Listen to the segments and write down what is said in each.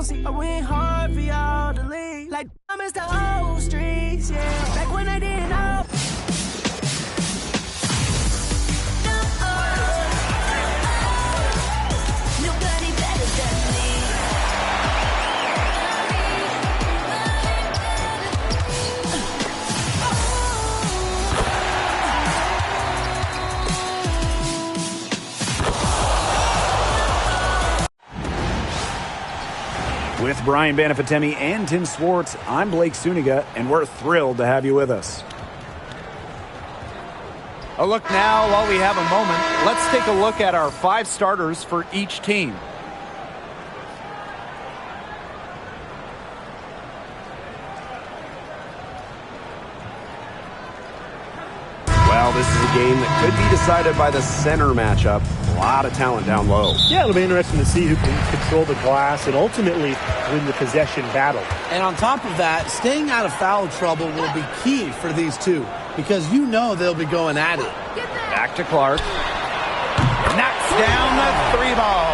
gon' see. I went hard for y'all to leave. Like I'm Mr. Old Streets, yeah. Back when I didn't know. Nobody better than me. With Brian Banafitemi and Tim Swartz, I'm Blake Suniga, and we're thrilled to have you with us. A look now while we have a moment. Let's take a look at our 5 starters for each team. Well, this is a game that could be decided by the center matchup. A lot of talent down low. Yeah, it'll be interesting to see who can control the glass and ultimately win the possession battle. And on top of that, staying out of foul trouble will be key for these two because you know they'll be going at it. Back to Clark. Knocks down the 3 ball.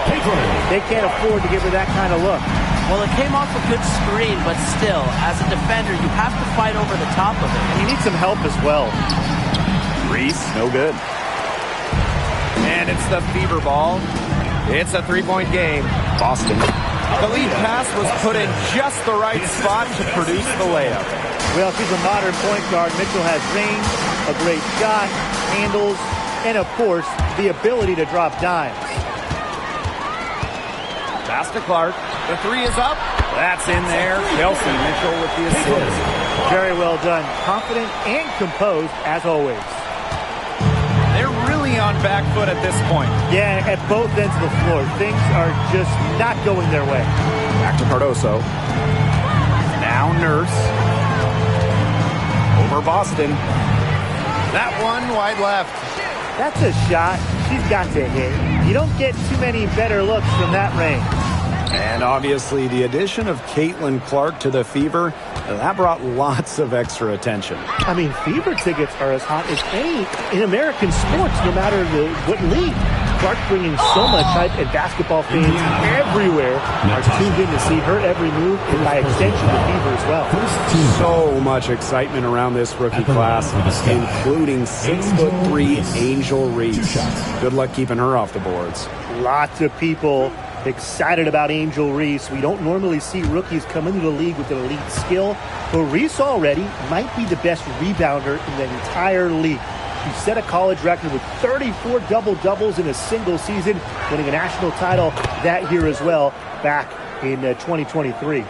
They can't afford to give her that kind of look. Well, it came off a good screen, but still, as a defender, you have to fight over the top of it. And you need some help as well. Reese, no good. And it's the fever ball. It's a 3-point game. Boston. The lead pass was put in just the right spot to produce the layup. Well, she's a modern point guard. Mitchell has range, a great shot, handles, and of course, the ability to drop dimes. Pass to Clark. The 3 is up. That's in there. Kelsey Mitchell with the assist. Very well done. Confident and composed as always. They're really on back foot at this point. Yeah, at both ends of the floor. Things are just not going their way. Back to Cardoso. Now Nurse. Over Boston. That one wide left. That's a shot she's got to hit. You don't get too many better looks from that range. And obviously the addition of Caitlin Clark to the Fever, that brought lots of extra attention. I mean, Fever tickets are as hot as any in American sports, no matter what league. Clark bringing so much hype, and basketball fans everywhere are tuned in to see her every move, and by extension the Fever as well. So much excitement around this rookie class, including 6'3" Angel Reese. Good luck keeping her off the boards. Lots of people excited about Angel Reese. We don't normally see rookies come into the league with an elite skill, but Reese already might be the best rebounder in the entire league. She set a college record with 34 double-doubles in a single season, winning a national title that year as well back in 2023.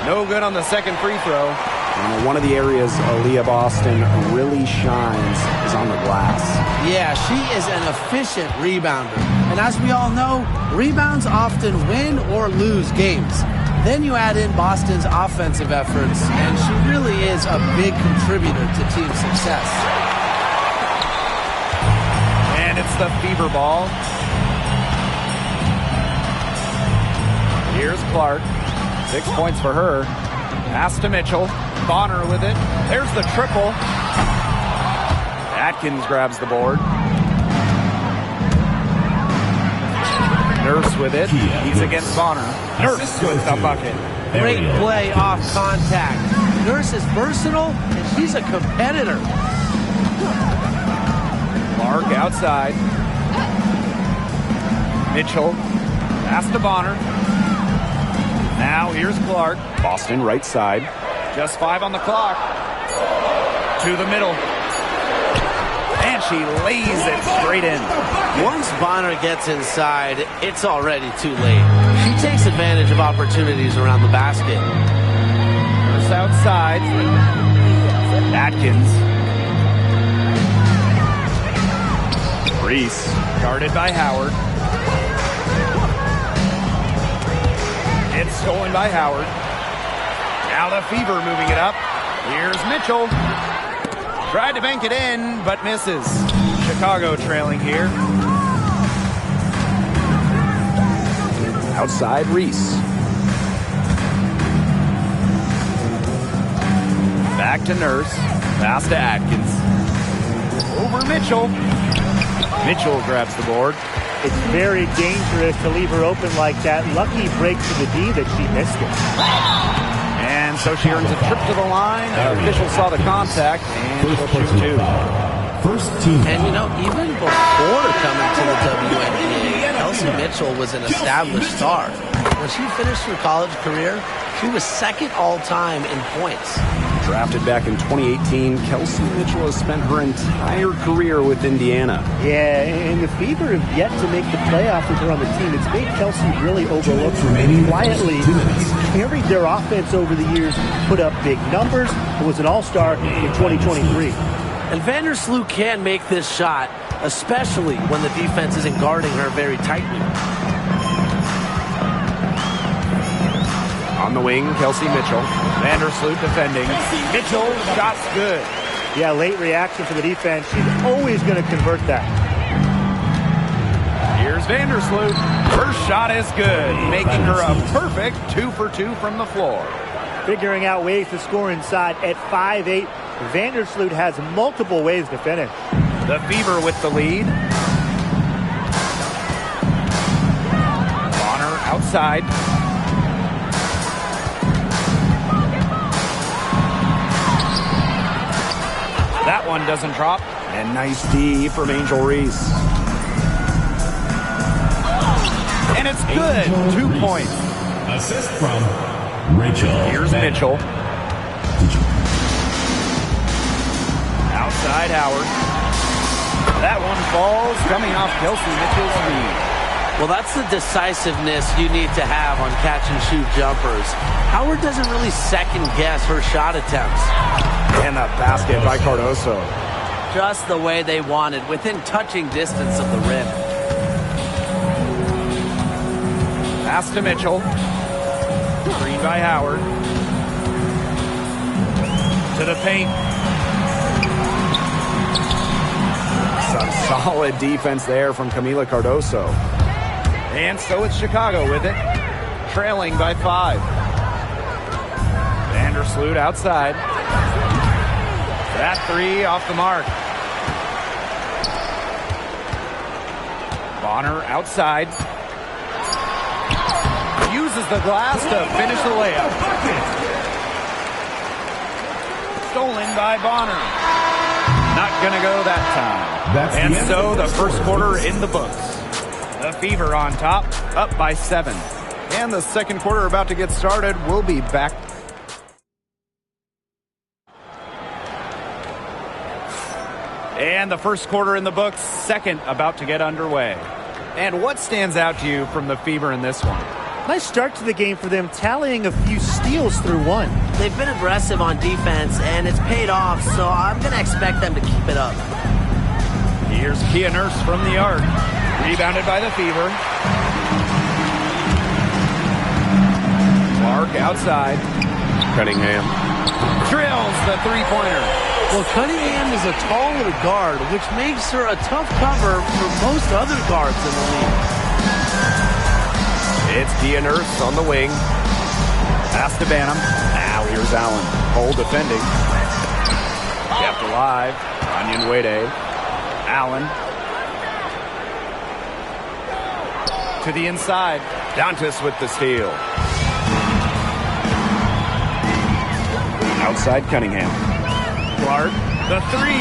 No good on the second free throw. And one of the areas Aaliyah Boston really shines is on the glass. Yeah, she is an efficient rebounder. And as we all know, rebounds often win or lose games. Then you add in Boston's offensive efforts, and she really is a big contributor to team success. And it's the Fever ball. Here's Clark. 6 points for her. Pass to Mitchell. Bonner with it. There's the triple. Atkins grabs the board. Nurse with it. He's against Bonner. Nurse with the bucket. Great play off contact. Nurse is versatile, and she's a competitor. Clark outside. Mitchell. Pass to Bonner. Now here's Clark. Boston right side. Just 5 on the clock. To the middle. And she lays it straight in. Once Bonner gets inside, it's already too late. She takes advantage of opportunities around the basket. Nurse outside. Atkins. Reese. Guarded by Howard. It's stolen by Howard. Now the Fever moving it up. Here's Mitchell. Tried to bank it in, but misses. Chicago trailing here. Outside Reese. Back to Nurse. Pass to Atkins. Over Mitchell. Mitchell grabs the board. It's very dangerous to leave her open like that. Lucky break to the D that she missed it. And so she earns a trip to the line. Official saw the contact and she'll shoot two. First team. And you know, even before coming to the WNBA, Kelsey Mitchell was an established star. When she finished her college career, she was second all-time in points. Drafted back in 2018, Kelsey Mitchell has spent her entire career with Indiana. Yeah, and the Fever have yet to make the playoffs with her on the team. It's made Kelsey really overlooked. Quietly carried their offense over the years, put up big numbers, and was an all-star in 2023. And Vandersloot can make this shot, especially when the defense isn't guarding her very tightly. On the wing, Kelsey Mitchell. Vandersloot defending. Mitchell, shot's good. Yeah, late reaction for the defense. She's always going to convert that. Here's Vandersloot. Her shot is good, making her a perfect 2 for 2 from the floor. Figuring out ways to score inside at 5'8", Vandersloot has multiple ways to finish. The Fever with the lead. Bonner outside. That one doesn't drop. And nice D from Angel Reese. And it's good. 2 points. Assist from Rachel. Here's Mitchell. Outside Howard. That one falls, coming off Kelsey Mitchell's lead. Well, that's the decisiveness you need to have on catch-and-shoot jumpers. Howard doesn't really second-guess her shot attempts. And the basket by Cardoso. Just the way they wanted, within touching distance of the rim. Pass to Mitchell. Screen by Howard. To the paint. Some solid defense there from Camila Cardoso. And so it's Chicago with it. Trailing by 5. Vandersloot outside. That 3 off the mark. Bonner outside. Uses the glass to finish the layup. Stolen by Bonner. Not going to go that time. And so the first quarter in the books. The Fever on top, up by 7. And the second quarter about to get started. We'll be back. And the first quarter in the books, second about to get underway. And what stands out to you from the Fever in this one? Nice start to the game for them, tallying a few steals through one. They've been aggressive on defense, and it's paid off, so I'm going to expect them to keep it up. Here's Kia Nurse from the arc. Rebounded by the Fever. Clark outside. Cunningham. Drills the three-pointer. Well, Cunningham is a taller guard, which makes her a tough cover for most other guards in the league. It's Kia Nurse on the wing. Pass to Banham. Now here's Allen. Hole defending. Kept alive. Onion Wade. Allen. To the inside. Dantas with the steal. Outside Cunningham. Clark, the 3.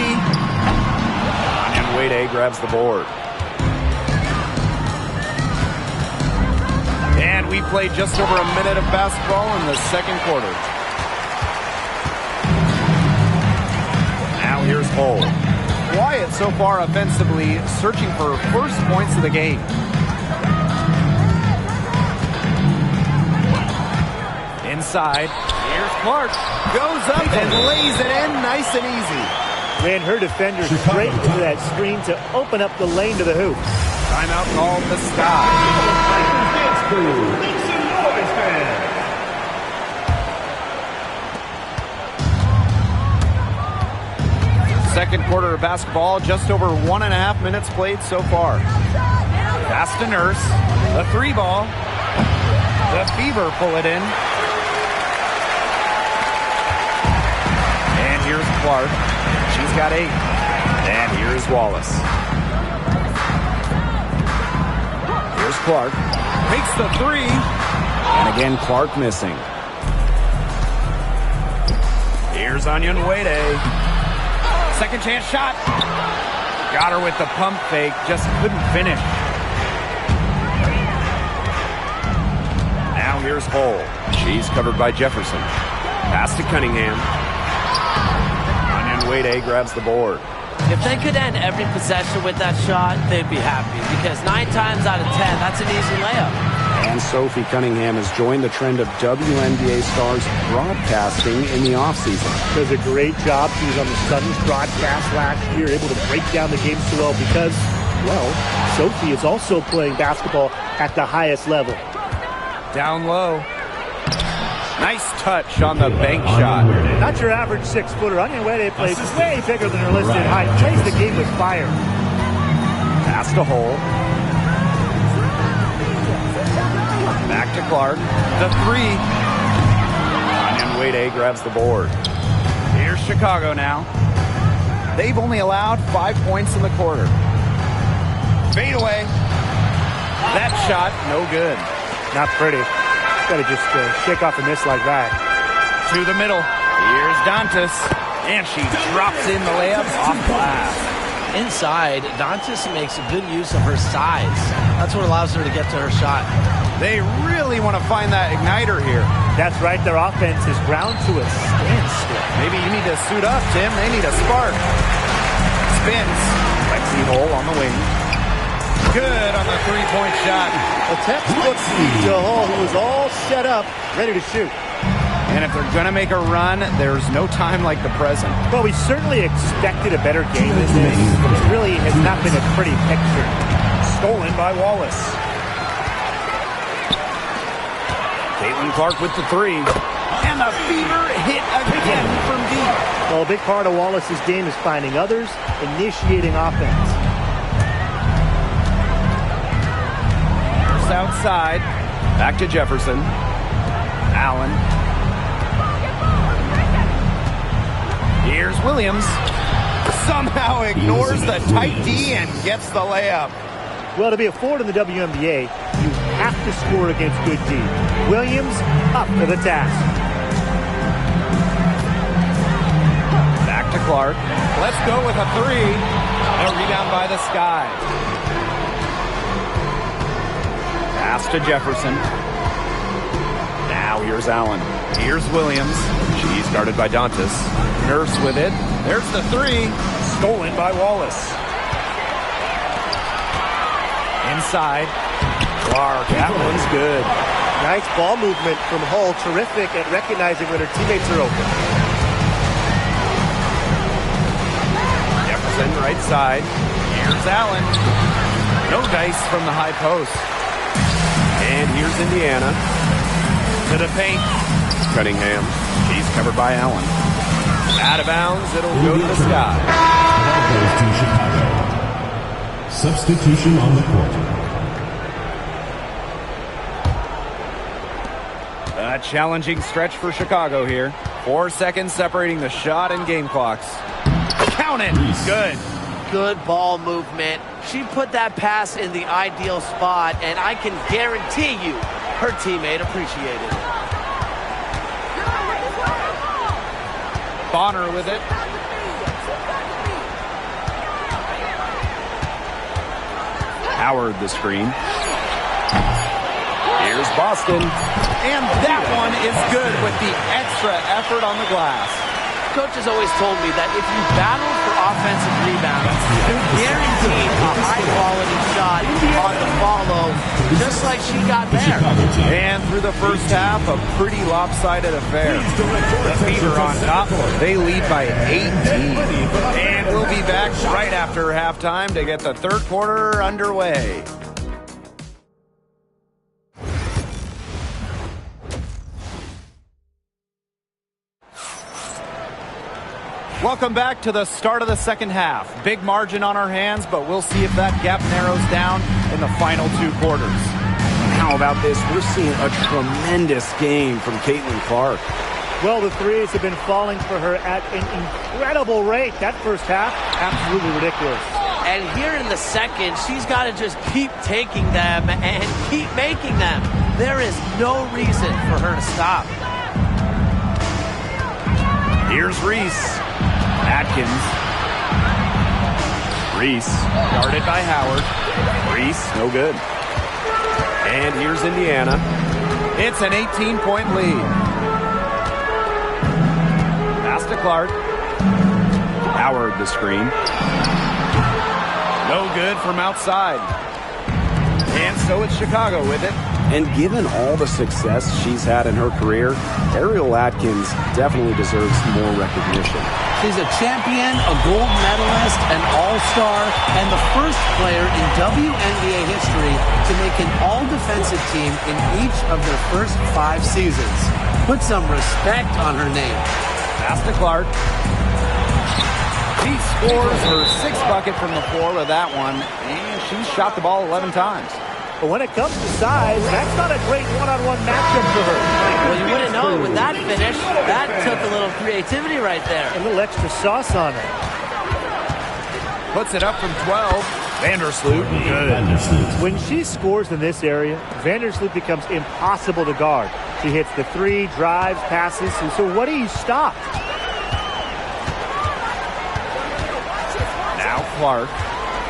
And Wade grabs the board. And we played just over a minute of basketball in the second quarter. Now here's Hull. Quiet so far offensively, searching for first points of the game. Inside, here's Clark. Goes up and lays it in nice and easy. Ran her defender straight into that screen to open up the lane to the hoop. Timeout called the Sky. Second quarter of basketball, just over 1.5 minutes played so far. Pass to Nurse, a 3 ball, The Fever pull it in. And here's Clark. She's got 8. And here's Wallace. Here's Clark. Makes the 3. And again, Clark missing. Here's Onion Wade. Second chance shot. Got her with the pump fake. Just couldn't finish. Now here's Hull. She's covered by Jefferson. Pass to Cunningham. Onion Wade grabs the board. If they could end every possession with that shot, they'd be happy. Because 9 times out of 10, that's an easy layup. And Sophie Cunningham has joined the trend of WNBA stars broadcasting in the offseason. Does a great job. She was on the Suns broadcast last year, able to break down the game so well because, well, Sophie is also playing basketball at the highest level. Down low. Nice touch on the bank shot. Not your average 6-footer. Onion Wade plays way bigger than her listed height. Plays the game with fire. Pass to Hull. Back to Clark. The 3. Onion Wade grabs the board. Here's Chicago now. They've only allowed 5 points in the quarter. Fade away. That shot, no good. Not pretty. Got to just shake off a miss like that. To the middle. Here's Dantas. And she drops in the layup off glass. Inside, Dantas makes a good use of her size. That's what allows her to get to her shot. They really want to find that igniter here. That's right. Their offense is ground to a standstill. Maybe you need to suit up, Tim. They need a spark. Spins. Lexi Hull on the wing. Good on the 3-point shot. A textbook to Hull, who was all set up, ready to shoot. And if they're going to make a run, there's no time like the present. Well, we certainly expected a better game than this. It really has not been a pretty picture. Stolen by Wallace. Caitlin Clark with the 3. And the Fever hit again from deep. Well, a big part of Wallace's game is finding others, initiating offense. Outside. Back to Jefferson. Allen. Here's Williams. Somehow ignores the tight D and gets the layup. Well, to be a forward in the WNBA, you have to score against good D. Williams up for the task. Back to Clark. Let's go with a 3. A rebound by the Sky. Pass to Jefferson. Now here's Allen. Here's Williams. She's guarded by Dantas. Nurse with it. There's the 3. Stolen by Wallace. Inside. Clark. That one's good. Nice ball movement from Hull. Terrific at recognizing when her teammates are open. Jefferson right side. Here's Allen. No dice from the high post. And here's Indiana. To the paint. Cunningham. She's covered by Allen. Out of bounds. It'll go to the Sky. Ball goes to Chicago. Substitution on the court. A challenging stretch for Chicago here. 4 seconds separating the shot and game clocks. Count it. Good. Good ball movement. She put that pass in the ideal spot, and I can guarantee you her teammate appreciated it. Bonner with it. Howard the screen. Here's Boston. And that one is good with the extra effort on the glass. Coach has always told me that if you battle for offensive rebounds, you're guaranteed a high-quality shot on the follow, just like she got there. And through the first half, a pretty lopsided affair. The Fever on top. They lead by 18. And we'll be back right after halftime to get the third quarter underway. Welcome back to the start of the second half. Big margin on our hands, but we'll see if that gap narrows down in the final 2 quarters. Now How about this? We're seeing a tremendous game from Caitlin Clark. Well, the threes have been falling for her at an incredible rate. That first half, absolutely ridiculous. And here in the second, she's got to just keep taking them and keep making them. There is no reason for her to stop. Here's Reese. Atkins. Reese, guarded by Howard. Reese, no good. And here's Indiana. It's an 18-point lead. Pass to Clark. Howard the screen. No good from outside. And so it's Chicago with it. And given all the success she's had in her career, Ariel Atkins definitely deserves more recognition. She's a champion, a gold medalist, an all-star, and the first player in WNBA history to make an all-defensive team in each of their first 5 seasons. Put some respect on her name. Pass to Clark. She scores her 6th bucket from the floor with that one, and she's shot the ball 11 times. But when it comes to size, that's not a great one-on-one matchup for her. Well, you wouldn't know it with that finish. That took a little creativity right there. A little extra sauce on her. Puts it up from 12. Vandersloot, good. When she scores in this area, Vandersloot becomes impossible to guard. She hits the 3, drives, passes, and so what do you stop? Now Clark.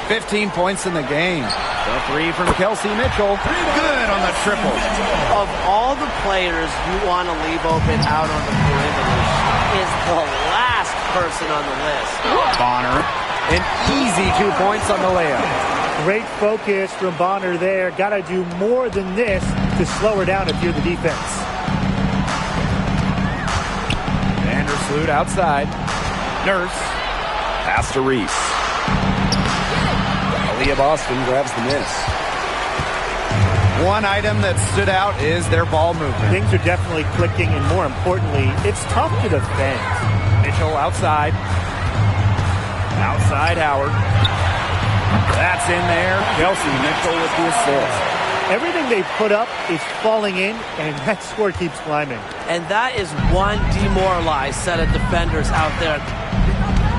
15 points in the game. The 3 from Kelsey Mitchell. Good on the triple. Of all the players you want to leave open out on the perimeter, she is the last person on the list. Bonner, an easy 2 points on the layup. Great focus from Bonner there. Got to do more than this to slow her down if you're the defense. Vandersloot outside. Nurse. Pass to Reese. Leah Boston grabs the miss. One item that stood out is their ball movement. Things are definitely clicking, and more importantly, it's tough to defend. Mitchell outside. Outside Howard. That's in there. Kelsey Mitchell with the assist. Everything they put up is falling in, and that score keeps climbing. And that is one demoralized set of defenders out there.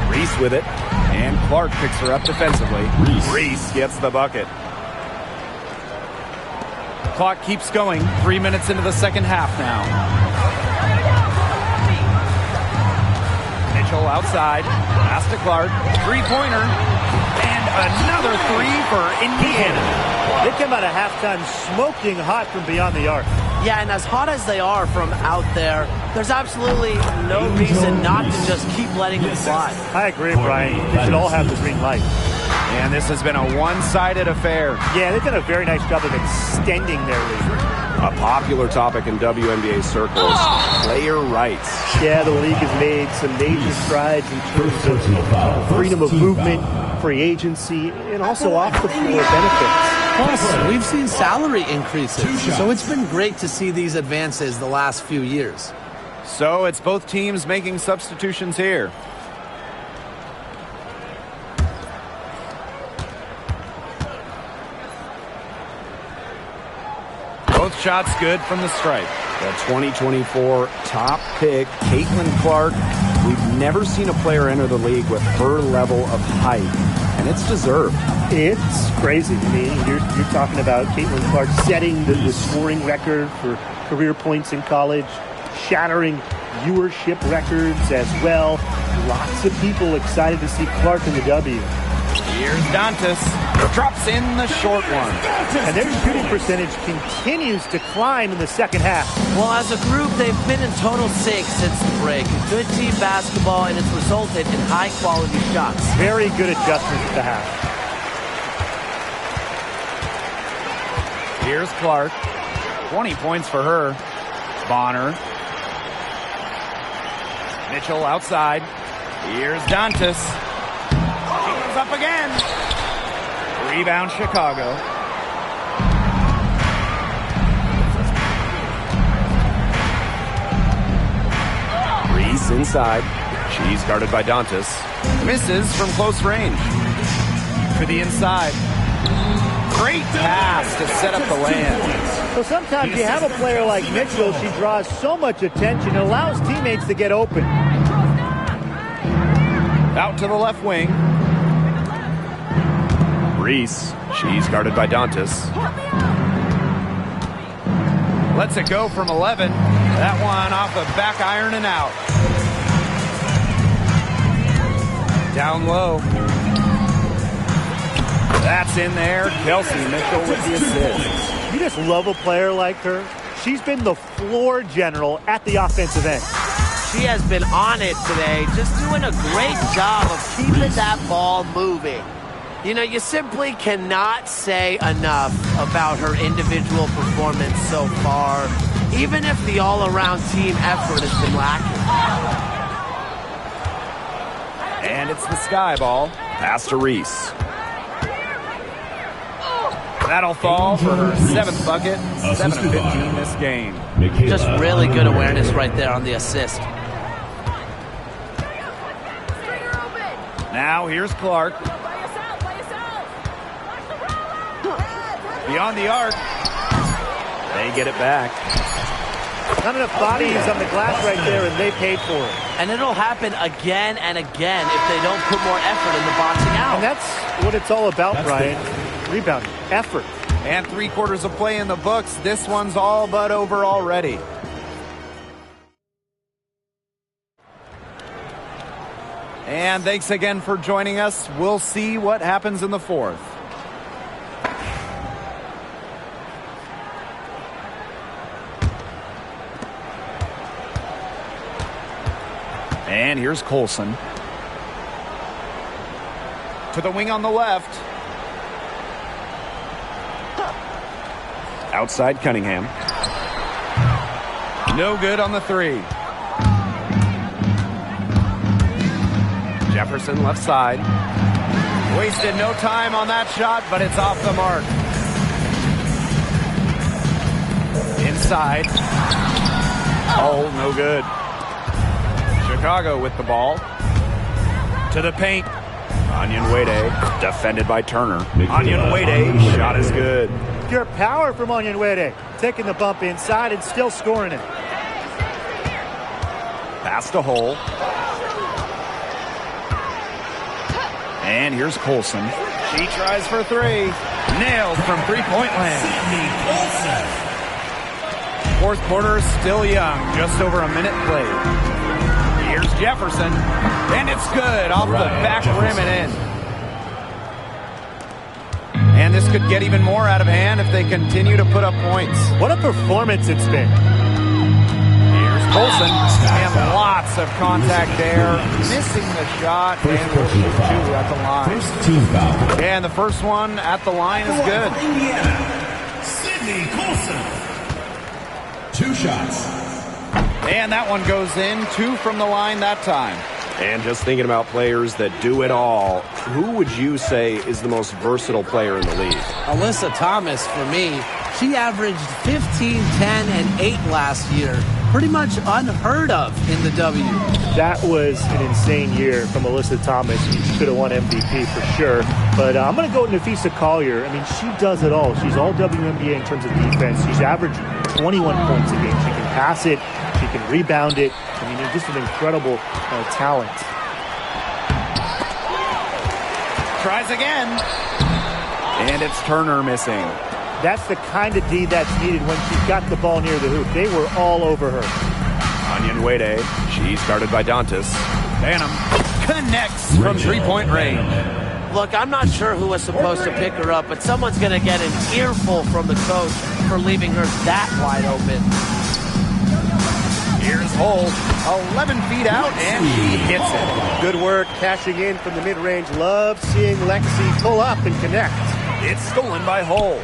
Reese with it. And Clark picks her up defensively. Reese gets the bucket. Clock keeps going. 3 minutes into the second half now. Mitchell outside. Pass to Clark. 3-pointer. And another 3 for Indiana. They came out of halftime smoking hot from beyond the arc. Yeah, and as hot as they are from out there, there's absolutely no reason not to just keep letting them fly. I agree, Brian. They should all have the green light. And this has been a one-sided affair. Yeah, they've done a very nice job of extending their lead. A popular topic in WNBA circles, player rights. Yeah, the league has made some major strides in terms of freedom of movement, free agency, and also off-the-floor benefits. Plus, we've seen salary increases, so it's been great to see these advances the last few years. So it's both teams making substitutions here. Both shots good from the stripe. The 2024 top pick, Caitlin Clark. We've never seen a player enter the league with her level of height, and it's deserved. It's crazy. I mean, you're talking about Caitlin Clark setting the scoring record for career points in college, shattering viewership records as well. Lots of people excited to see Clark in the W. Here's Dantas. Drops in the short one. And their shooting percentage continues to climb in the second half. Well, as a group, they've been in total sync since the break. Good team basketball, and it's resulted in high-quality shots. Very good adjustments at the half. Here's Clark. 20 points for her. Bonner. Mitchell outside. Here's Dantas. She goes up again. Rebound Chicago. Reese inside. She's guarded by Dantas. Misses from close range. To the inside. Great pass to set up the land. So sometimes you have a player like Mitchell, she draws so much attention, it allows teammates to get open. Out to the left wing. Reese, she's guarded by Dantas. Lets it go from 11. That one off the back iron and out. Down low. That's in there. Kelsey Mitchell with the assist. You just love a player like her. She's been the floor general at the offensive end. She has been on it today, just doing a great job of keeping that ball moving. You know, you simply cannot say enough about her individual performance so far, even if the all-around team effort has been lacking. And it's the sky ball. Pass to Reese. That'll fall for her 7th bucket. 7 of 15 this game. Just really good awareness right there on the assist. Now here's Clark. Beyond the arc. They get it back. Not enough bodies on the glass right there, and they paid for it. And it'll happen again and again if they don't put more effort into boxing out. And that's what it's all about, Brian. Rebounding, effort. And 3/4 of play in the books. This one's all but over already. And thanks again for joining us. We'll see what happens in the 4th. And here's Colson. To the wing on the left. Outside Cunningham. No good on the 3. Jefferson left side. Wasted no time on that shot, but it's off the mark. Inside. Oh, no good. Chicago with the ball. To the paint. Onyenwere defended by Turner. Onyenwere shot is good. Pure power from Onyenwere. Taking the bump inside and still scoring it. Pass to Hole. And here's Colson. She tries for 3. Nailed from three-point land. 4th quarter still young. Just over a minute played. Here's Jefferson. And it's good off the back rim and in. And this could get even more out of hand if they continue to put up points. What a performance it's been. Here's Colson. And lots of contact there. Missing the shot. And we'll shoot 2 at the line. And the first one at the line is good. Sydney Colson. 2 shots. And that one goes in. 2 from the line that time. And just thinking about players that do it all, who would you say is the most versatile player in the league? Alyssa Thomas, for me, she averaged 15, 10, and 8 last year. Pretty much unheard of in the W. That was an insane year from Alyssa Thomas. She could have won MVP for sure. But I'm going to go with Nafisa Collier. I mean, she does it all. She's all WNBA in terms of defense. She's averaged 21 points a game. She can pass it. She can rebound it. I mean, just an incredible talent. Tries again. And it's Turner missing. That's the kind of D that's needed when she's got the ball near the hoop. They were all over her. Onyenwere, she's guarded by Dantas. Banham connects from three-point range. Look, I'm not sure who was supposed to pick her up, but someone's going to get an earful from the coach for leaving her that wide open. Here's Hole, 11 feet out, and she hits it. Good work cashing in from the mid-range. Love seeing Lexi pull up and connect. It's stolen by Hole.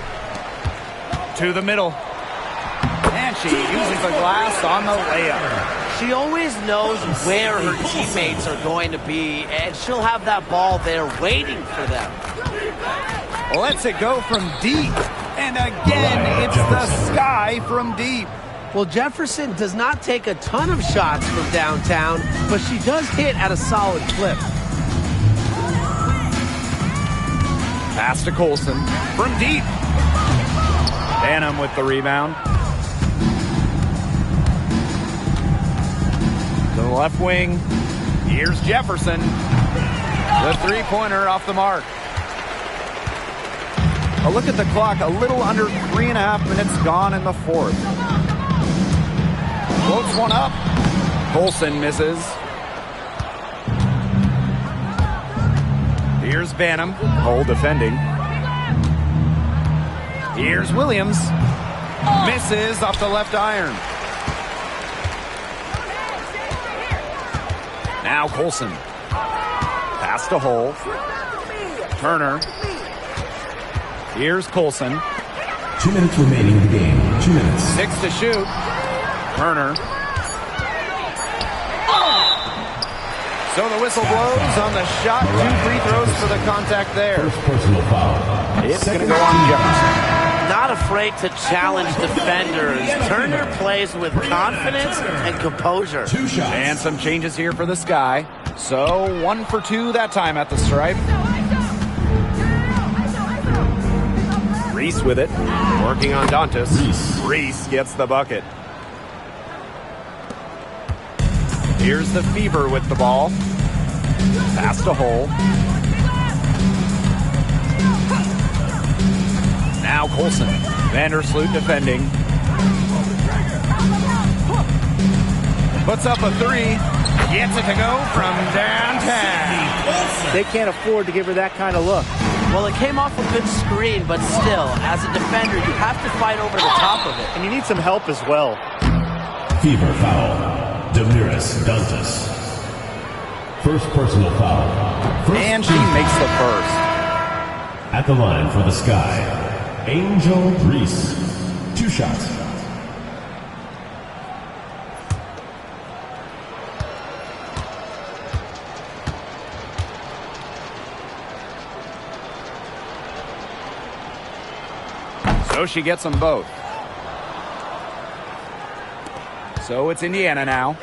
To the middle. And she uses the glass on the layup. She always knows where her teammates are going to be, and she'll have that ball there waiting for them. Lets it go from deep. And again, it's the sky from deep. Well, Jefferson does not take a ton of shots from downtown, but she does hit at a solid clip. Pass to Colson from deep. Banham with the rebound. To the left wing. Here's Jefferson. The three-pointer off the mark. A look at the clock. A little under 3.5 minutes gone in the fourth. Floats one up. Colson misses. Here's Banham. Hole defending. Here's Williams. Misses off the left iron. Now Colson. Pass to Hole. Turner. Here's Colson. 2 minutes remaining in the game. 2 minutes. 6 to shoot. Turner. So the whistle blows on the shot. 2 free throws for the contact there. First personal foul. It's going to go on Jefferson. Not afraid to challenge defenders. Turner plays with confidence and composure. 2 shots. And some changes here for the Sky. So 1 for 2 that time at the stripe. Reese with it. Working on Dantas. Reese gets the bucket. Here's the Fever with the ball. Pass to Hole. Now Colson. Vandersloot defending. Puts up a 3. Gets it to go from downtown. They can't afford to give her that kind of look. Well, it came off a good screen, but still, as a defender, you have to fight over the top of it. And you need some help as well. Fever foul. Damiris Dantas. First personal foul. And she makes the first. At the line for the Sky. Angel Reese. 2 shots. So she gets them both. So it's Indiana now.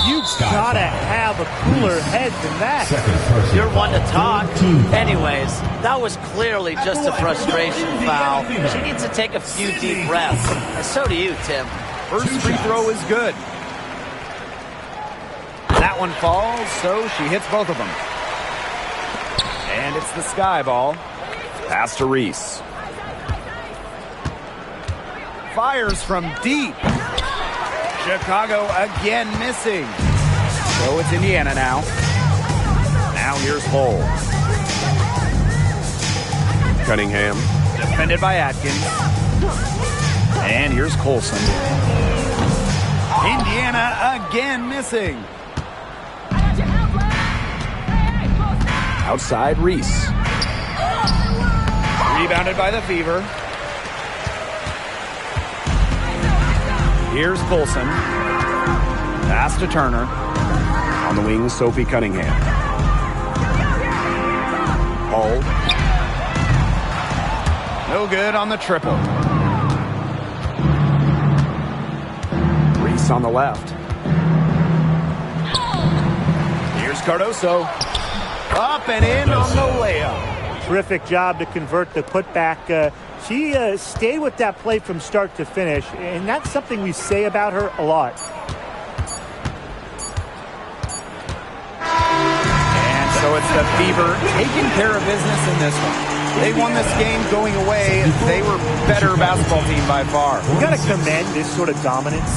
You've got to have a cooler head than that. You're one to talk. Anyways, that was clearly just a frustration foul. She needs to take a few deep breaths. And so do you, Tim. First free throw is good. That one falls, so she hits both of them. And it's the Sky ball. Pass to Reese. Fires from deep. Chicago again missing. So it's Indiana now. Now here's Hole. Cunningham. Defended by Atkins. And here's Colson. Indiana again missing. Outside Reese. Rebounded by the Fever. Here's Colson. Pass to Turner. On the wing, Sophie Cunningham. Hole. No good on the triple. Reese on the left. Here's Cardoso. Up and in on the layup. Terrific job to convert the putback. She stayed with that play from start to finish, and that's something we say about her a lot. And so it's the Fever taking care of business in this one. They won this game going away. They were better basketball team by far. You got to commend this sort of dominance.